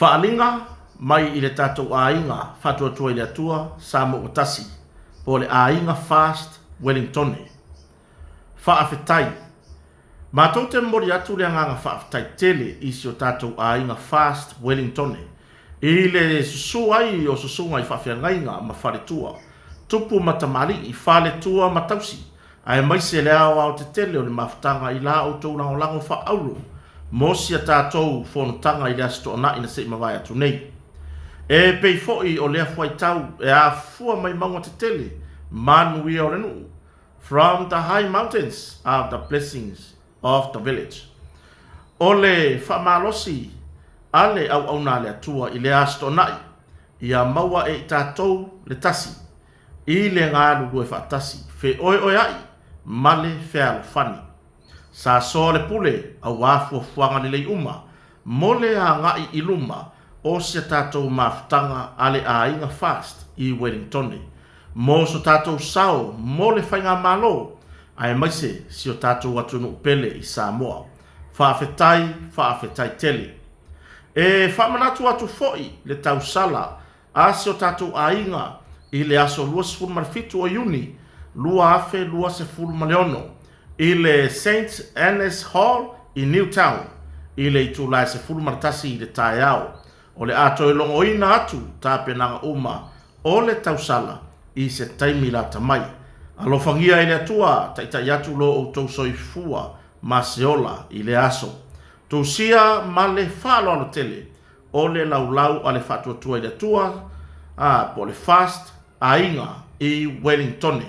Whaalinga mai i le tātou ainga whatuatua i le atua sa mo utasi po le ainga fast Wellington. Whaafetai. Mātou te mori atu le anganga whaafetai tele isi o tātou ainga fast Wellington. I le susu ai o susunga i whawhiangainga ma wharetua. Tupu matamari i whale tua matausi. Ai mai se le au te tele o le mafutanga i la o tau lango whaauru. Mosi a tātou whonotanga i le asto na ina se mawai atu nei. E pei foi o lea fuai tau e a fua mai maunga te tele. Manu i o renu. From the high mountains of the blessings of the village. O le whamalosi ale au na le atua i le asto nai. Ia maua e tātou le tasi. I le ngālu lue whaatasi. Fe oi ai. Male fea fani. Sa so le pule au wafu fuanga le uma. Mole a ngai iluma o se tātou mafutanga ale a inga fast i Wellington. Mo so tātou sao mole whainga malo. Ai maise si o tātou atunu pele i Samoa. Whaafetai tele. E whamanatu atu foi le tau sala a si o tātou a inga i le aso luas fulmarifitu o Juni. Lua afe lua se fulmaleono. I le St. Anne's Hall i Newtown. I le itulai se fulmaritasi i le taiao. O le ato e longo ina atu tāpenanga uma o le tausala i se taimila tamai. Alofangia i le atua taitai atu lo o tau soifua maseola i le aso. Tusia ma le whalo alo tele o le laulau a le whatuatua i le atua po le fast a inga i Wellington.